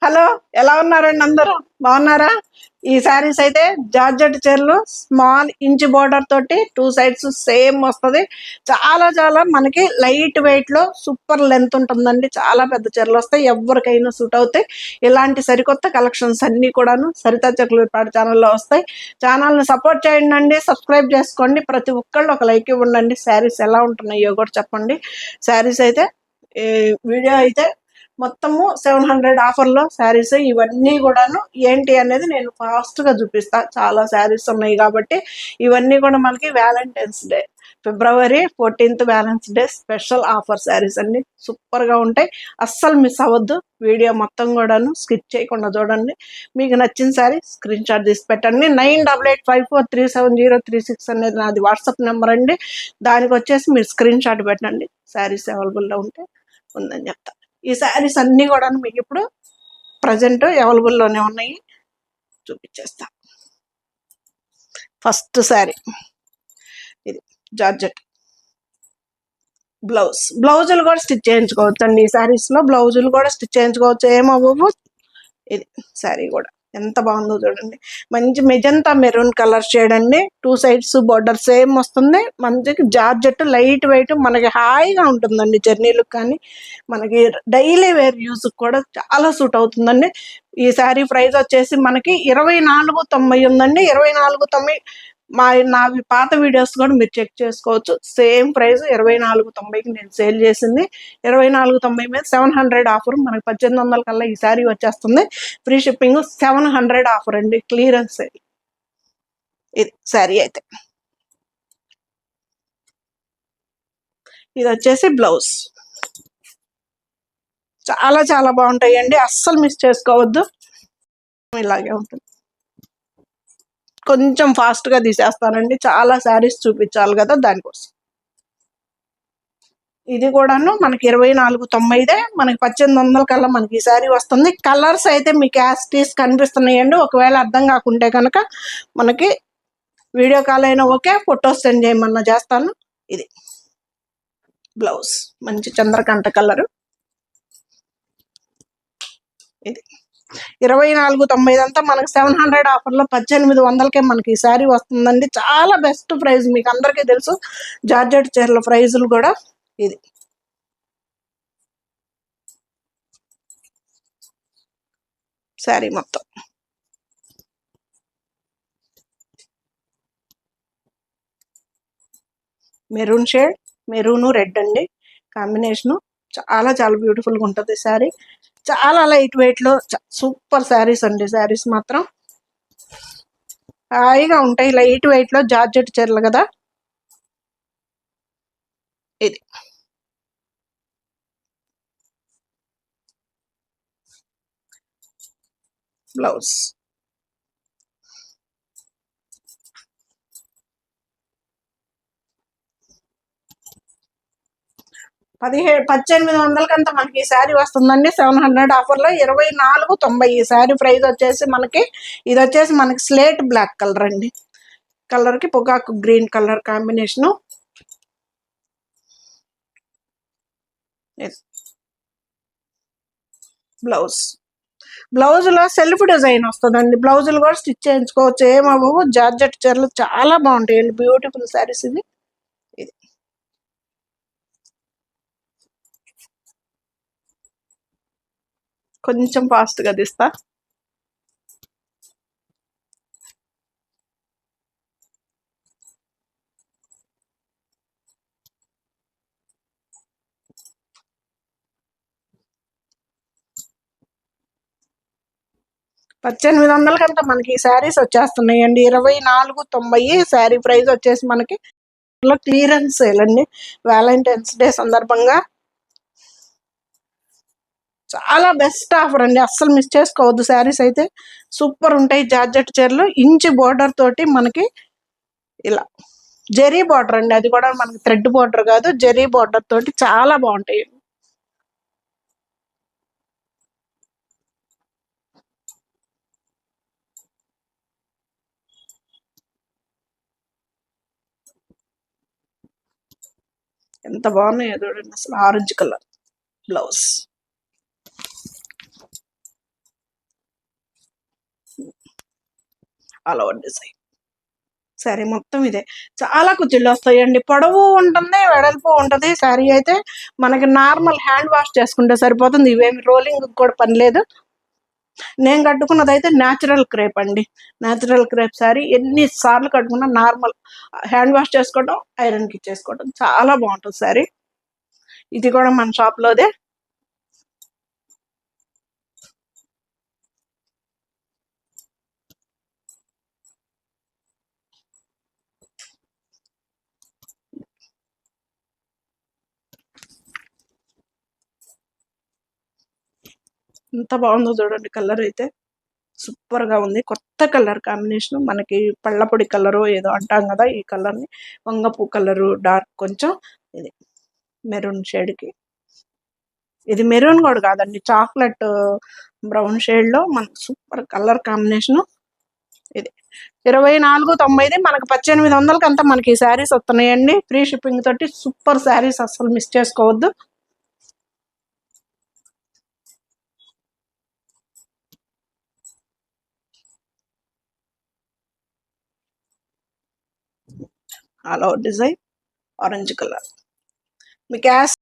Hello, ఎలా ఉన్నారండి? అందరూ బాగున్నారా? ఈ శారీస్ అయితే జార్జెట్ చీరలు, స్మాల్ ఇంచ్ బోర్డర్ తోటి 2 సైడ్స్ సేమ్ వస్తుంది. చాలా చాలా మనకి లైట్ వెయిట్ లో సూపర్ లెంత్ ఉంటుందండి. చాలా పెద్ద చీరలు వస్తాయి, ఎవరికైనా సూట్ అవుతాయి. ఇలాంటి సరికొత్త కలెక్షన్స్ అన్ని కూడాను సరితా చక్రపాటి ఛానల్లో వస్తాయి. ఛానల్ని సపోర్ట్ చేయండి అండి, సబ్స్క్రైబ్ చేసుకోండి. ప్రతి ఒక్కళ్ళు ఒక లైక్ ఇవ్వండి. శారీస్ ఎలా ఉంటున్నాయో కూడా చెప్పండి. శారీస్ అయితే ఈ వీడియో అయితే మొత్తము 700 ఆఫర్లో శారీస్ ఇవన్నీ కూడాను ఏంటి అనేది నేను ఫాస్ట్గా చూపిస్తా. చాలా శారీస్ ఉన్నాయి కాబట్టి ఇవన్నీ కూడా మనకి valentine's day, February 14th valentine's day special offer sarees అన్ని సూపర్గా ఉంటాయి. అస్సలు మిస్ అవ్వద్దు. వీడియో మొత్తం కూడాను స్కిప్ చేయకుండా చూడండి. మీకు నచ్చిన శారీ స్క్రీన్ షాట్ తీసి పెట్టండి. 9885437036 అనేది నాది వాట్సాప్ నెంబర్ అండి. దానికి వచ్చేసి మీరు స్క్రీన్ షాట్ పెట్టండి. శారీస్ అవైలబుల్లో ఉంటే ఉందని చెప్తా. ఈ శారీస్ అన్నీ కూడా మీకు ఇప్పుడు ప్రజెంట్ అవైలబుల్లోనే ఉన్నాయి, చూపించేస్తా. ఫస్ట్ శారీ ఇది జార్జెట్ బ్లౌజులు కూడా స్టిచ్ చేయించుకోవచ్చు అండి. ఈ శారీస్లో బ్లౌజులు కూడా స్టిచ్ చేయించుకోవచ్చు, ఏమవ్వవు. ఇది శారీ కూడా ఎంత బాగుందో చూడండి. మంచి మెజంతా మెరూన్ కలర్ షేడ్ అండి. 2 సైడ్స్ బోర్డర్ సేమ్ వస్తుంది. మంచిగా జార్జెట్ లైట్ వెయిట్, మనకి హాయిగా ఉంటుందండి జర్నీలకు కానీ మనకి డైలీ వేర్ యూస్ కూడా చాలా సూట్ అవుతుందండి. ఈ శారీ ప్రైస్ వచ్చేసి మనకి 2490 ఉందండి. 2490. నావి పాత వీడియోస్ కూడా మీరు చెక్ చేసుకోవచ్చు. సేమ్ ప్రైస్ 2490కి నేను సేల్ చేసింది. 2490 మీద 700 ఆఫర్, మనకి 1800 కల్లా ఈ శారీ వచ్చేస్తుంది. ఫ్రీ షిప్పింగ్, 700 ఆఫర్ అండి, క్లియరెన్స్ సేల్. ఇది శారీ అయితే ఇది వచ్చేసి బ్లౌజ్. చాలా చాలా బాగుంటాయండి, అస్సలు మిస్ చేసుకోవద్దు. ఇలాగే ఉంటుంది. కొంచెం ఫాస్ట్గా తీసేస్తానండి, చాలా శారీస్ చూపించాలి కదా, దానికోసం. ఇది కూడాను మనకి 2490దే, మనకి 1800 కల్లా మనకి ఈ శారీ వస్తుంది. కలర్స్ అయితే మీకు యాస్టీస్ కనిపిస్తున్నాయండి. ఒకవేళ అర్థం కాకుంటే కనుక మనకి వీడియో కాల్ అయినా ఓకే, ఫొటోస్ సెండ్ చేయమన్నా చేస్తాను. ఇది బ్లౌజ్ మంచి చంద్రకంఠ కలరు. ఇది 2490 అంతా మనకి 700 ఆఫర్లో 1800కే మనకి ఈ శారీ వస్తుందండి. చాలా బెస్ట్ ప్రైస్, మీకు అందరికీ తెలుసు జార్జెట్ చీరల ప్రైజులు కూడా. ఇది శారీ మొత్తం మెరూన్ షేడ్, మెరూను రెడ్ అండి కాంబినేషను. చాలా చాలా బ్యూటిఫుల్గా ఉంటుంది శారీ. చాలా లైట్ వెయిట్లో సూపర్ శారీస్ అండి. శారీస్ మాత్రం హాయిగా ఉంటాయి, లైట్ వెయిట్లో జార్జెట్ చీరలు కదా. ఇది బ్లౌజ్. పదిహేడు 1800కంతా మనకి ఈ శారీ వస్తుందండి. 700 ఆఫర్లో 2490 ఈ శారీ ప్రైస్ వచ్చేసి మనకి. ఇది వచ్చేసి మనకి స్లేట్ బ్లాక్ కలర్ అండి. కలర్కి పొగాకు గ్రీన్ కలర్ కాంబినేషను. బ్లౌజ్లో సెల్ఫ్ డిజైన్ వస్తుందండి. బ్లౌజులు కూడా స్టిచ్ చేయించుకోవచ్చు, ఏమవ్వవు. జార్జెట్ చీరలు చాలా బాగుంటాయండి, బ్యూటిఫుల్ శారీస్ ఇవి. ఇది కొంచెం ఫాస్ట్గా తీస్తా. పద్దెనిమిది వందలకంతా మనకి ఈ శారీస్ వచ్చేస్తున్నాయండి. 2490 శారీ ప్రైస్ వచ్చేసి మనకి క్లియరెన్స్ సేల్ అండి, వ్యాలంటైన్స్ డే సందర్భంగా. చాలా బెస్ట్ ఆఫర్ అండి, అస్సలు మిస్ చేసుకోవద్దు. శారీస్ అయితే సూపర్ ఉంటాయి. జార్జెట్ చీరలు ఇంచ్ బోర్డర్ తోటి మనకి ఇలా జెరీ బార్డర్ అండి, అది కూడా మనకి థ్రెడ్ బార్డర్ కాదు, జెరీ బార్డర్ తోటి చాలా బాగుంటాయి. ఎంత బాగున్నాయో చూడండి అసలు. Orange colour blouse. All over design. Sari మొత్తం ఇదే. చాలా కుచ్చిళ్ళు వస్తాయండి. పొడవు ఉంటుంది, వెడల్పు ఉంటది. శారీ అయితే మనకి నార్మల్ హ్యాండ్ వాష్ చేసుకుంటే సరిపోతుంది. ఇవేమి రోలింగ్ కూడా పని లేదు. నేను కట్టుకున్నదైతే న్యాచురల్ క్రేప్ అండి. న్యాచురల్ క్రేప్ శారీ ఎన్ని సార్లు కట్టుకున్నా నార్మల్ హ్యాండ్ వాష్ చేసుకోవడం, ఐరన్కి ఇచ్చేసుకోవడం చాలా బాగుంటుంది శారీ. ఇది కూడా మన షాప్లోదే. ఎంత బాగుందో చూడండి. కలర్ అయితే సూపర్ గా ఉంది. కొత్త కలర్ కాంబినేషన్. మనకి పళ్ళపొడి కలరు ఏదో అంటాం కదా, ఈ కలర్ ని వంగపూ కలరు డార్క్ కొంచెం ఇది మెరూన్ షేడ్ కి. ఇది మెరూన్ కూడా కాదండి, చాక్లెట్ బ్రౌన్ షేడ్ లో మన సూపర్ కలర్ కాంబినేషన్. ఇది 2490 మనకి 1800కి అంతా మనకి ఈ శారీస్ వస్తున్నాయండి. ఫ్రీ షిప్పింగ్ తోటి సూపర్ శారీస్, అసలు మిస్ చేసుకోవద్దు. All over design orange colour మీకు యాస్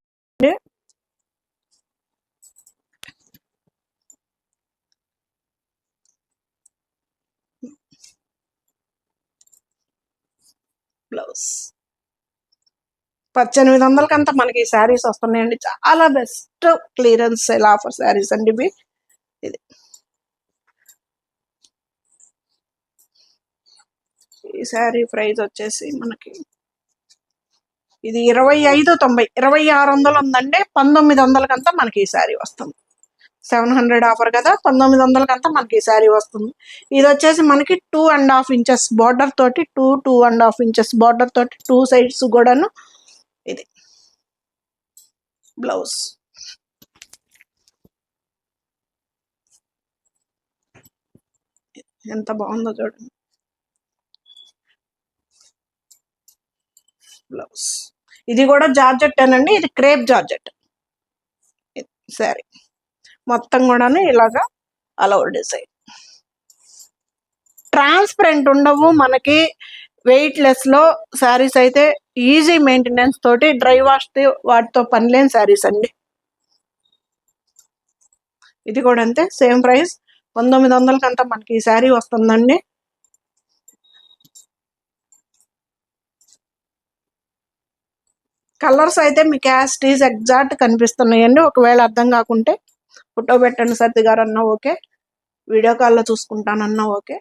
బ్లౌజ్. 1800కి అంతా మనకి ఈ శారీస్ వస్తున్నాయండి. చాలా best clearance sale offer saris అండి ఇవి. ఇది ఈ శారీ ప్రైస్ వచ్చేసి మనకి ఇది 2590, 2600 ఉందండి. 1900కి అంతా మనకి ఈ శారీ వస్తుంది. 700 ఆఫర్ కదా, 1900కి అంతా మనకి ఈ శారీ వస్తుంది. ఇది వచ్చేసి మనకి 2.5 ఇంచెస్ బార్డర్ తోటి, 2.5 ఇంచెస్ బార్డర్ తోటి 2 సైడ్స్ కూడాను. ఇది బ్లౌజ్. ఎంత బాగుందో చూడండి బ్లౌజ్. ఇది కూడా జార్జెట్ అనండి. ఇది క్రేప్ జార్జెట్ శారీ మొత్తం కూడాను ఇలాగా ఆల్ ఓవర్ డిజైన్. ట్రాన్స్పరెంట్ ఉండవు మనకి, వెయిట్ లెస్ లో శారీస్ అయితే ఈజీ మెయింటెనెన్స్ తోటి, డ్రై వాష్ వాటితో పని లేని శారీస్ అండి. ఇది కూడా అంతే, సేమ్ ప్రైస్. 1900కి అంతా మనకి ఈ శారీ వస్తుందండి. కలర్స్ అయితే మీకు యాస్టీస్ ఎగ్జాక్ట్ కనిపిస్తున్నాయండి. ఒకవేళ అర్థం కాకుంటే ఫోటో పెట్టండి సర్ది గారు అన్నా ఓకే, వీడియో కాల్లో చూసుకుంటానన్నా ఓకే.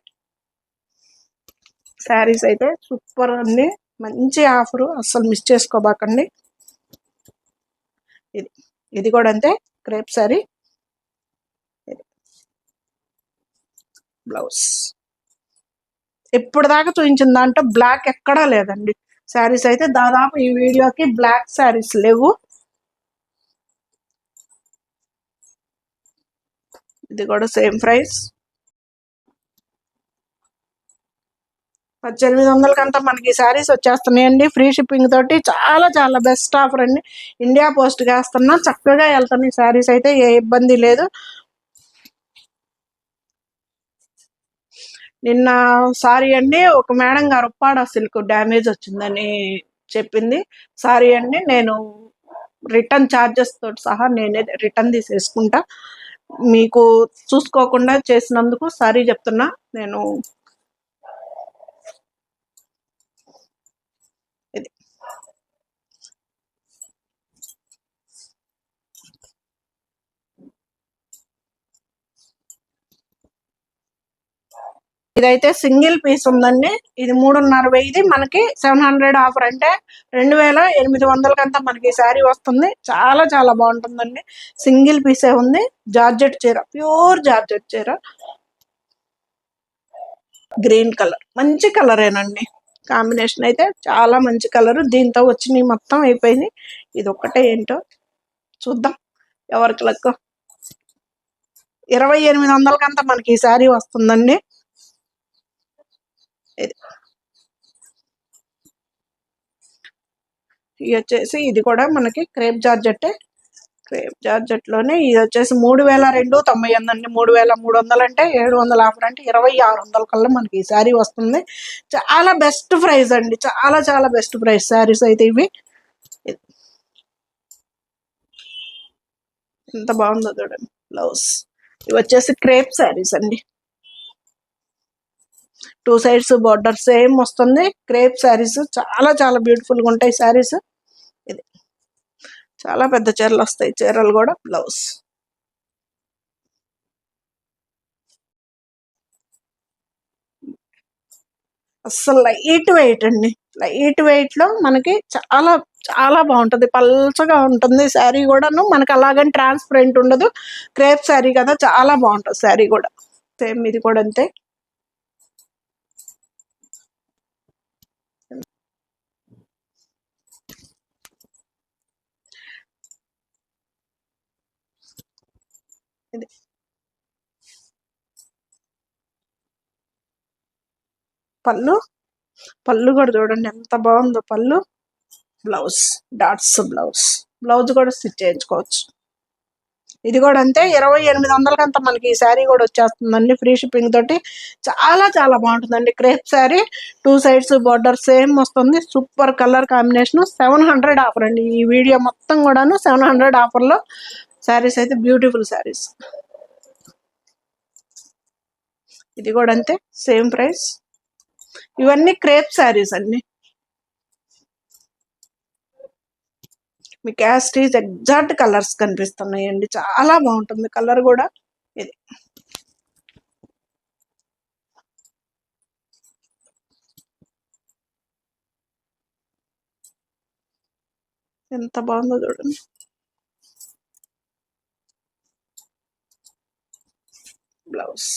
శారీస్ అయితే సూపర్ అండి, మంచి ఆఫరు, అస్సలు మిస్ చేసుకోబాకండి. ఇది ఇది కూడా అంతే, క్రేప్ శారీ. బ్లౌజ్. ఇప్పుడు దాకా చూపించిన దాంట్లో బ్లాక్ ఎక్కడా లేదండి. శారీస్ అయితే దాదాపు ఈ వీడియోకి బ్లాక్ శారీస్ లేవు. ఇది కూడా సేమ్ ప్రైస్. 1800కి అంతా మనకి శారీస్ వచ్చేస్తున్నాయండి ఫ్రీ షిప్పింగ్ తోటి. చాలా చాలా బెస్ట్ ఆఫర్ అండి. ఇండియా పోస్ట్ వేస్తున్నా, చక్కగా వెళ్తున్నాయి శారీస్ అయితే, ఏ ఇబ్బంది లేదు. నిన్న సారీ అండి, ఒక మేడం గారు ఉప్పాడ సిల్క్ డ్యామేజ్ వచ్చిందని చెప్పింది. సారీ అండి, నేను రిటర్న్ ఛార్జెస్ తోటి సహా నేనే రిటర్న్ తీసేసుకుంటా. మీకు చూసుకోకుండా చేసినందుకు సారీ చెప్తున్నా. నేను ఇది ఇదైతే సింగిల్ పీస్ ఉందండి. ఇది 3,500, మనకి 700 ఆఫర్ అంటే 2,800కి అంతా మనకి శారీ వస్తుంది. చాలా చాలా బాగుంటుందండి. సింగిల్ పీసే ఉంది. జార్జెట్ చీర, ప్యూర్ జార్జెట్ చీర, గ్రీన్ కలర్, మంచి కలరేనండి. కాంబినేషన్ అయితే చాలా మంచి కలర్. దీంతో వచ్చినవి మొత్తం అయిపోయింది. ఇది ఒక్కటే ఏంటో చూద్దాం ఎవరికి లెక్క. 2,800కి అంతా మనకి ఈ శారీ వస్తుందండి. ఇది వచ్చేసి ఇది కూడా మనకి క్రేప్ జార్జెట్. క్రేప్ జార్జెట్ లోనే ఇది వచ్చేసి 3290 అండి. 3300 అంటే 700 ఆఫర్ అంటే 2600 కల్లా మనకి ఈ శారీ వస్తుంది. చాలా బెస్ట్ ప్రైస్ అండి, చాలా చాలా బెస్ట్ ప్రైస్ శారీస్ అయితే ఇవి. ఎంత బాగుందో చూడండి బ్లౌజ్. ఇవి వచ్చేసి క్రేప్ శారీస్ అండి, 2 సైడ్స్ బార్డర్ సేమ్ వస్తుంది. క్రేప్ శారీస్ చాలా చాలా బ్యూటిఫుల్ గా ఉంటాయి శారీస్. ఇది చాలా పెద్ద చీరలు వస్తాయి, చీరలు కూడా. బ్లౌజ్ అస్సలు లైట్ వెయిట్ అండి, లైట్ వెయిట్ లో మనకి చాలా చాలా బాగుంటది, పల్చగా ఉంటుంది శారీ కూడాను. మనకి అలాగని ట్రాన్స్పరెంట్ ఉండదు, క్రేప్ శారీ కదా, చాలా బాగుంటుంది శారీ కూడా. సేమ్ ఇది కూడా అంతే. ఇది పళ్ళు, పళ్ళు కూడా చూడండి ఎంత బాగుందో పళ్ళు. బ్లౌజ్ డాట్స్ బ్లౌజ్, బ్లౌజ్ కూడా స్టిచ్ చేయించుకోవచ్చు. ఇది కూడా అంతే, 2800 అంతా మనకి ఈ శారీ కూడా వచ్చేస్తుందండి, ఫ్రీ షిప్పింగ్ తోటి. చాలా చాలా బాగుంటుందండి crepe sari. 2 sides border same వస్తుంది, సూపర్ కలర్ కాంబినేషన్. 700 ఆఫర్ అండి, ఈ వీడియో మొత్తం కూడాను 700 ఆఫర్ లో శారీస్ అయితే బ్యూటిఫుల్ శారీస్. ఇది కూడా అంతే, సేమ్ ప్రైస్. ఇవన్నీ క్రేప్ శారీస్ అండి, మీకు యాస్టీజ్ ఎగ్జాక్ట్ కలర్స్ కనిపిస్తున్నాయండి, చాలా బాగుంటుంది కలర్ కూడా. ఇది ఎంత బాగుందో చూడండి బ్లౌజ్.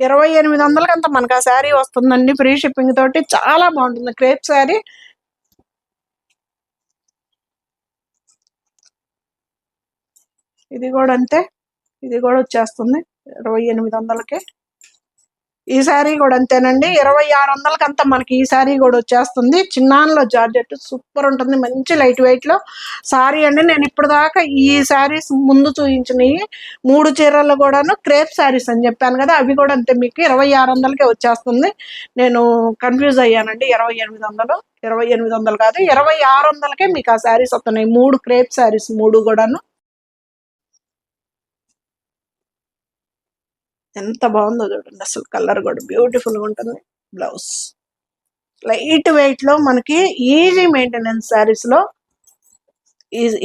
2800 అంతా మనకు ఆ శారీ వస్తుందండి, ఫ్రీ షిప్పింగ్ తోటి. చాలా బాగుంటుంది క్రేప్ శారీ. ఇది కూడా అంతే, ఇది కూడా వచ్చేస్తుంది 2800కే. ఈ శారీ కూడా అంతేనండి, 2600 అంతా మనకి ఈ శారీ కూడా వచ్చేస్తుంది. చిన్నాన్లో జార్జెట్ సూపర్ ఉంటుంది, మంచి లైట్ వెయిట్ లో శారీ అండి. నేను ఇప్పుడు దాకా ఈ శారీస్ ముందు చూపించినవి 3 చీరలు కూడాను క్రేప్ శారీస్ అని చెప్పాను కదా, అవి కూడా అంతే మీకు 2600కే వచ్చేస్తుంది. నేను కన్ఫ్యూజ్ అయ్యానండి, 2800, 2800 కాదు 2600కే మీకు ఆ శారీస్ వస్తున్నాయి. 3 క్రేప్ శారీస్, 3 కూడాను. ఎంత బాగుందో చూడండి, అసలు కలర్ కూడా బ్యూటిఫుల్ గా ఉంటుంది. బ్లౌజ్ లైట్ వెయిట్ లో మనకి ఈజీ మెయింటెనెన్స్ శారీస్ లో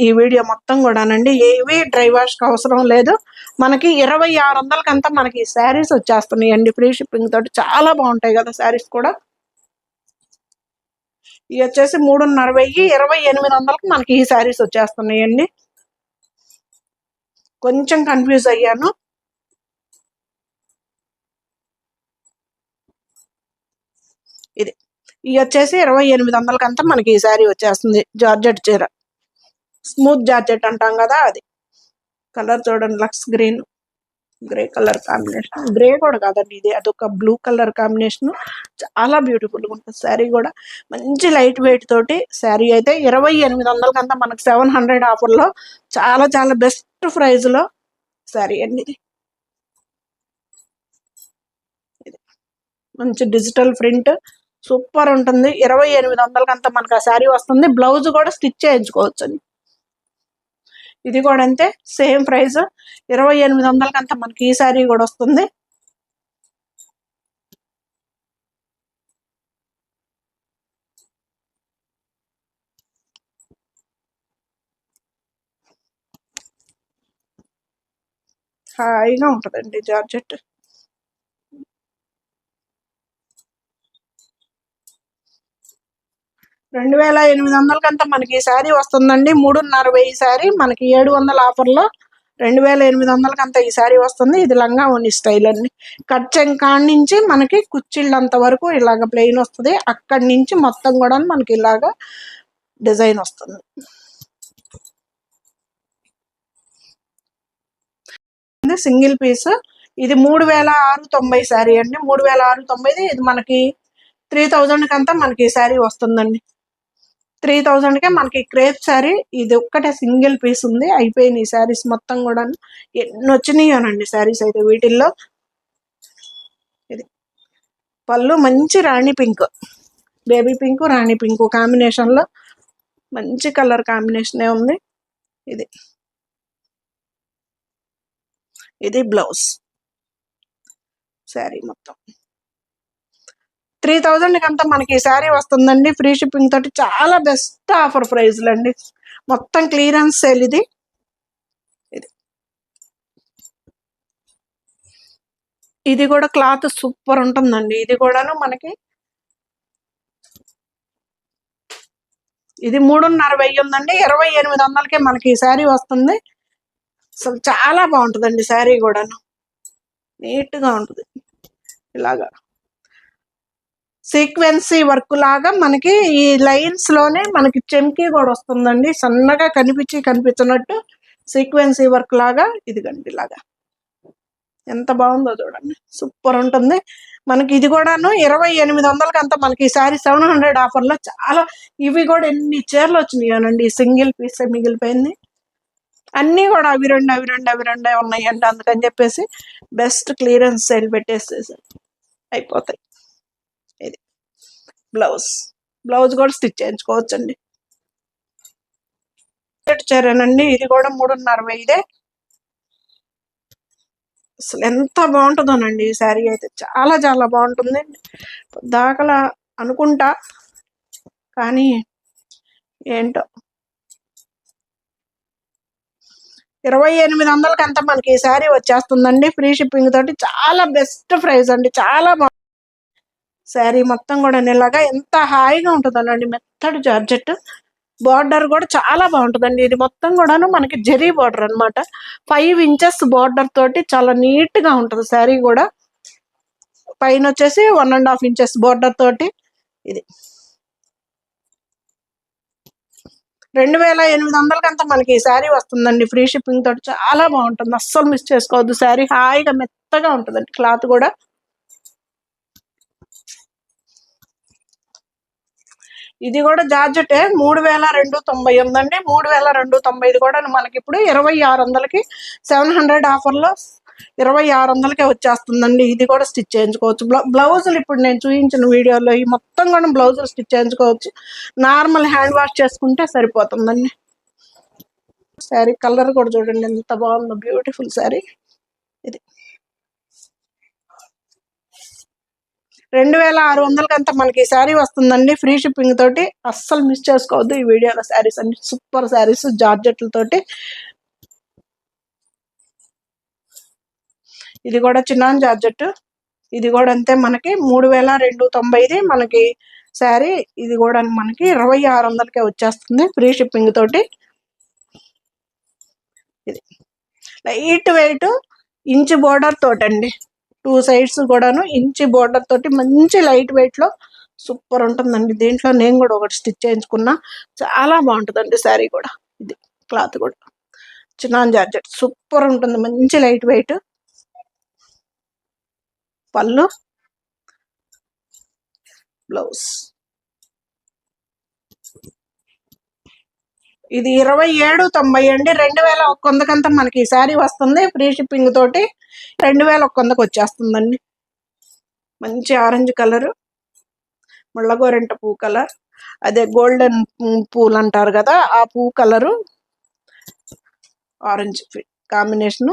ఈ వీడియో మొత్తం కూడానండి, ఏవి డ్రై వాష్ కి అవసరం లేదు. మనకి 2600 అంతా మనకి ఈ శారీస్ వచ్చేస్తున్నాయి అండి, ఫ్రీ షిప్పింగ్ తోటి. చాలా బాగుంటాయి కదా శారీస్ కూడా. ఇవి వచ్చేసి 3500, 2800కి మనకి ఈ శారీస్ వచ్చేస్తున్నాయండి. కొంచెం కన్ఫ్యూజ్ అయ్యాను. ఇది ఇవి వచ్చేసి 2800 అంతా మనకి ఈ శారీ వచ్చేస్తుంది. జార్జెట్ చీర, స్మూత్ జార్జెట్ అంటాం కదా అది. కలర్ చూడండి, లక్స్ green, grey colour combination. Grey కూడా కాదండి, ఇది అదొక బ్లూ కలర్ కాంబినేషన్. చాలా బ్యూటిఫుల్ గా ఉంటుంది శారీ కూడా, మంచి లైట్ వెయిట్ తోటి శారీ అయితే. 2800 అంతా మనకి 700 ఆఫర్ లో చాలా చాలా బెస్ట్ ప్రైస్ లో శారీ అండి. ఇది మంచి డిజిటల్ ప్రింట్, సూపర్ ఉంటుంది. 2800 అంతా మనకు ఆ శారీ వస్తుంది. బ్లౌజ్ కూడా స్టిచ్ చేయించుకోవచ్చు అండి. ఇది కూడా అంతే, సేమ్ ప్రైస్ 2800 అంతా మనకి ఈ శారీ కూడా వస్తుంది. హాయిగా ఉంటుందండి జార్జెట్. 2800 అంతా మనకి ఈ శారీ వస్తుందండి. 3500 శారీ మనకి 700 ఆఫర్లో 2800 అంతా ఈ శారీ వస్తుంది. ఇది లంగా ఓని స్టైల్ అండి. కట్ చెంకాడి నుంచి మనకి కుచ్చిళ్ళంత వరకు ఇలాగ ప్లెయిన్ వస్తుంది, అక్కడి నుంచి మొత్తం కూడా మనకి ఇలాగా డిజైన్ వస్తుంది. సింగిల్ పీస్ ఇది 3690 శారీ అండి. 3690 ఇది మనకి 3000 కంతా మనకి ఈ శారీ వస్తుందండి. 3000కే మనకి క్రేప్ శారీ ఇది ఒక్కటే సింగిల్ పీస్ ఉంది, అయిపోయినాయి శారీస్ మొత్తం కూడా. ఎన్ని వచ్చినాయోనండి శారీస్ అయితే వీటిల్లో. ఇది పళ్ళు మంచి రాణి పింక్, బేబీ పింక్ రాణి పింక్ కాంబినేషన్ లో మంచి కలర్ కాంబినేషనే ఉంది. ఇది ఇది బ్లౌజ్ శారీ మొత్తం 3000 కంతా మనకి ఈ శారీ వస్తుందండి. ఫ్రీ షిప్పింగ్ తోటి చాలా బెస్ట్ ఆఫర్ ప్రైస్లు అండి. మొత్తం క్లియరెన్స్ సేల్ ఇది. ఇది కూడా క్లాత్ సూపర్ ఉంటుందండి. ఇది కూడాను మనకి ఇది 3,500 ఉందండి. 2800కే మనకి ఈ శారీ వస్తుంది. అసలు చాలా బాగుంటుందండి శారీ కూడాను, నీట్ గా ఉంటుంది. ఇలాగా సీక్వెన్సీ వర్క్ లాగా మనకి ఈ లైన్స్ లోనే మనకి చెమ్కీ కూడా వస్తుందండి. సన్నగా కనిపించినట్టు సీక్వెన్సీ వర్క్ లాగా. ఇదిగండి ఇలాగా ఎంత బాగుందో చూడండి, సూపర్ ఉంటుంది మనకి. ఇది కూడాను 2800కి అంతా మనకి ఈ శారీ 700 ఆఫర్లో చాలా. ఇవి కూడా ఎన్ని చీరలు వచ్చినాయనండి, సింగిల్ పీస్ మిగిలిపోయింది. అన్నీ కూడా అవి రెండే ఉన్నాయండి. అందుకని చెప్పేసి బెస్ట్ క్లియరెన్స్ సేల్ పెట్టేసేసి అయిపోతాయి. ఇది బ్లౌజ్ కూడా స్టిచ్ చేయించుకోవచ్చండి. చీరేనండి, ఇది కూడా 3,500. అసలు ఎంత బాగుంటుందోనండి ఈ శారీ అయితే, చాలా చాలా బాగుంటుంది. దాకలా అనుకుంటా కానీ ఏంటో 2800కి అంతా మనకి ఈ శారీ వచ్చేస్తుందండి. ఫ్రీ షిప్పింగ్ తోటి చాలా బెస్ట్ ప్రైస్ అండి. చాలా బాగుంది శారీ మొత్తం కూడా. ఇలాగా ఎంత హాయిగా ఉంటుందనండి, మెత్తడి జార్జెట్. బార్డర్ కూడా చాలా బాగుంటుందండి. ఇది మొత్తం కూడాను మనకి జరీ బార్డర్ అనమాట. 5 ఇంచెస్ బార్డర్ తోటి చాలా నీట్ గా ఉంటుంది శారీ కూడా. పైన వచ్చేసి 1.5 ఇంచెస్ బార్డర్ తోటి. ఇది 2800కి అంతా మనకి ఈ శారీ వస్తుందండి. ఫ్రీ షిప్పింగ్ తోటి చాలా బాగుంటుంది, అస్సలు మిస్ చేసుకోవద్దు. శారీ హాయిగా మెత్తగా ఉంటుందండి, క్లాత్ కూడా. ఇది కూడా జార్జెటే 3,290 ఉందండి. 3,290 కూడా మనకి ఇప్పుడు 2600కి 700 ఆఫర్లో 2600కే వచ్చేస్తుందండి. ఇది కూడా స్టిచ్ చేయించుకోవచ్చు. బ్లౌజులు ఇప్పుడు నేను చూపించిన వీడియోలో ఈ మొత్తం కూడా బ్లౌజులు స్టిచ్ చేయించుకోవచ్చు. నార్మల్ హ్యాండ్ వాష్ చేసుకుంటే సరిపోతుందండి. శారీ కలర్ కూడా చూడండి ఎంత బాగుందో, బ్యూటిఫుల్ శారీ. ఇది 2,600కి అంతా మనకి ఈ శారీ వస్తుందండి. ఫ్రీ షిప్పింగ్ తోటి అస్సలు మిస్ చేసుకోవద్దు ఈ వీడియోలో. శారీస్ అన్ని సూపర్ శారీస్ జార్జెట్లతోటి. ఇది కూడా చిన్న జార్జెట్. ఇది కూడా అంతే మనకి 3,290 మనకి శారీ. ఇది కూడా మనకి 2,600కే వచ్చేస్తుంది ఫ్రీ షిప్పింగ్ తోటి. ఇది లైట్ వెయిట్ ఇంచ్ బోర్డర్ తోటండి. 2 సైడ్స్ కూడాను ఇంచ్ బోర్డర్ తోటి మంచి లైట్ వెయిట్ లో సూపర్ ఉంటుందండి. దీంట్లో నేను కూడా ఒకటి స్టిచ్ చేయించుకున్నా, చాలా బాగుంటుందండి శారీ కూడా. ఇది క్లాత్ కూడా చిన్న జార్జెట్ సూపర్ ఉంటుంది, మంచి లైట్ వెయిట్. పళ్ళు బ్లౌజ్ ఇది 2790 అండి. 2,100కంతా మనకి ఈ శారీ వస్తుంది. ఫ్రీ షిప్పింగ్ తోటి 2,100కి వచ్చేస్తుందండి. మంచి ఆరెంజ్ కలర్, ముళ్ళగోరెంట పువ్వు కలర్, అదే గోల్డెన్ పూలు అంటారు కదా ఆ పువ్వు కలరు, ఆరెంజ్ కాంబినేషన్.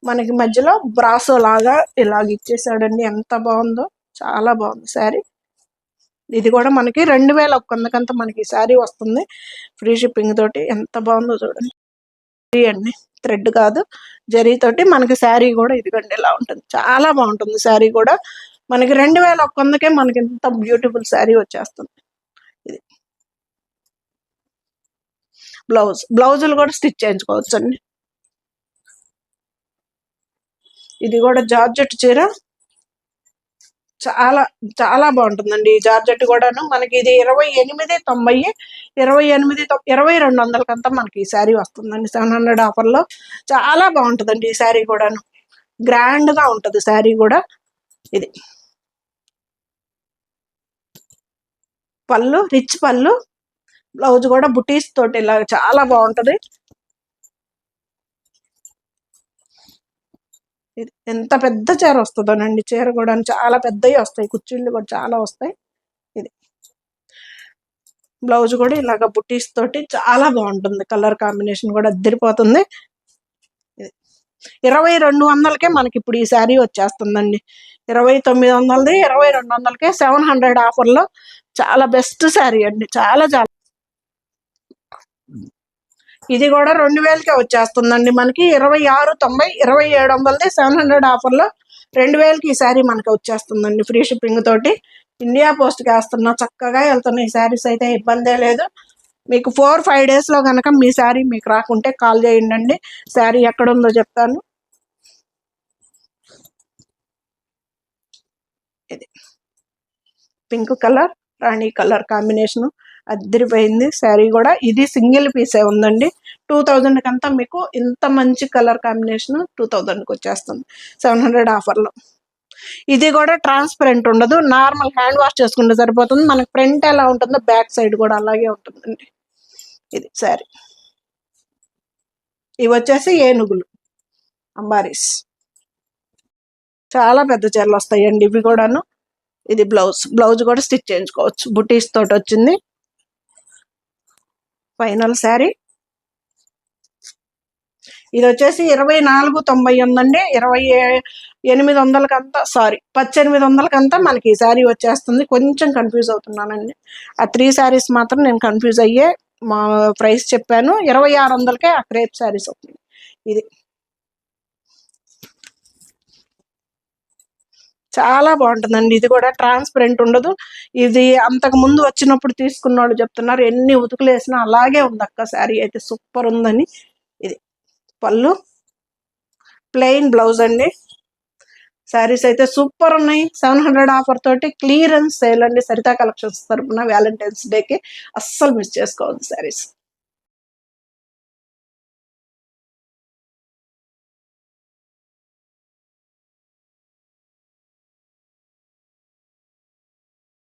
మనకి మధ్యలో బ్రాసో లాగా ఇలాగ ఇచ్చేసాడండి. ఎంత బాగుందో, చాలా బాగుంది శారీ. ఇది కూడా మనకి 2,100కంతా మనకి శారీ వస్తుంది ఫ్రీ షిప్పింగ్ తోటి. ఎంత బాగుందో చూడండి. అండి థ్రెడ్ కాదు, జరీ తోటి మనకి శారీ కూడా ఇదిగండి ఇలా ఉంటుంది. చాలా బాగుంటుంది శారీ కూడా. మనకి 2,100కే మనకి ఎంత బ్యూటిఫుల్ శారీ వచ్చేస్తుంది. ఇది బ్లౌజులు కూడా స్టిచ్ చేయించుకోవచ్చు అండి. ఇది కూడా జార్జెట్ చీర, చాలా చాలా బాగుంటుందండి ఈ జార్జెట్ కూడాను. మనకి ఇది 2890, 2,200కంతా మనకి ఈ శారీ వస్తుందండి 700 ఆఫర్లో. చాలా బాగుంటుందండి ఈ శారీ కూడాను. గ్రాండ్ గా ఉంటది శారీ కూడా. ఇది పళ్ళు, రిచ్ పళ్ళు, బ్లౌజ్ కూడా బుటీస్ తోటి ఇలా చాలా బాగుంటది. ఇది ఎంత పెద్ద చీర వస్తుందోనండి. చీర కూడా చాలా పెద్దవి వస్తాయి, కుచ్చిళ్ళు కూడా చాలా వస్తాయి. ఇది బ్లౌజ్ కూడా ఇలాగ బుటీస్ తోటి చాలా బాగుంటుంది. కలర్ కాంబినేషన్ కూడా అద్దరిపోతుంది. 2200కే మనకి ఇప్పుడు ఈ శారీ వచ్చేస్తుందండి. 2900ది 2200కే 700 ఆఫర్లో చాలా బెస్ట్ శారీ అండి. చాలా చాలా ఇది కూడా 2000కే వచ్చేస్తుందండి మనకి. 2690, 2700ది 700 ఆఫర్లో 2000కి ఈ శారీ మనకి వచ్చేస్తుందండి. ఫ్రీ షిప్పింగ్ తోటి ఇండియా పోస్ట్కి వేస్తున్నా. చక్కగా వెళ్తున్నాయి శారీస్ అయితే, ఇబ్బందే లేదు. మీకు 4-5 డేస్లో కనుక మీ శారీ మీకు రాకుంటే కాల్ చేయండి. శారీ ఎక్కడుందో చెప్తాను. ఇది పింక్ కలర్, రాణి కలర్ కాంబినేషన్ అద్దరిపోయింది శారీ కూడా. ఇది సింగిల్ పీసే ఉందండి. 2000 కంతా మీకు ఇంత మంచి కలర్ కాంబినేషన్ 2000కి వచ్చేస్తుంది 700 ఆఫర్లో. ఇది కూడా ట్రాన్స్పరెంట్ ఉండదు, నార్మల్ హ్యాండ్ వాష్ చేసుకుంటే సరిపోతుంది. మనకి ఫ్రంట్ ఎలా ఉంటుందో బ్యాక్ సైడ్ కూడా అలాగే ఉంటుందండి. ఇది శారీ. ఇవి వచ్చేసి ఏనుగులు అంబారీస్. చాలా పెద్ద చీరలు వస్తాయండి ఇవి కూడాను. ఇది బ్లౌజ్ కూడా స్టిచ్ చేయించుకోవచ్చు, బుటీస్ తోటి వచ్చింది. ఫైనల్ శారీ. ఇది వచ్చేసి 2490 ఉందండి. 2800కంతా, సారీ 1800కంతా మనకి ఈ శారీ వచ్చేస్తుంది. కొంచెం కన్ఫ్యూజ్ అవుతున్నానండి. ఆ 3 శారీస్ మాత్రం నేను కన్ఫ్యూజ్ అయ్యే మా ప్రైస్ చెప్పాను. 2600కే ఆ క్రేప్ శారీస్ అవుతుంది. ఇది చాలా బాగుంటుందండి. ఇది కూడా ట్రాన్స్పరెంట్ ఉండదు. ఇది అంతకు ముందు వచ్చినప్పుడు తీసుకున్న వాళ్ళు చెప్తున్నారు ఎన్ని ఉతుకులు వేసినా అలాగే ఉంది అక్క శారీ అయితే, సూపర్ ఉందని. ఇది పళ్ళు, ప్లెయిన్ బ్లౌజ్ అండి. శారీస్ అయితే సూపర్ ఉన్నాయి. 700 ఆఫర్ తోటి క్లియరెన్స్ సేల్ అండి. సరితా కలెక్షన్స్ తరపున వ్యాలంటైన్స్ డేకి అస్సలు మిస్ చేసుకోవద్దు శారీస్.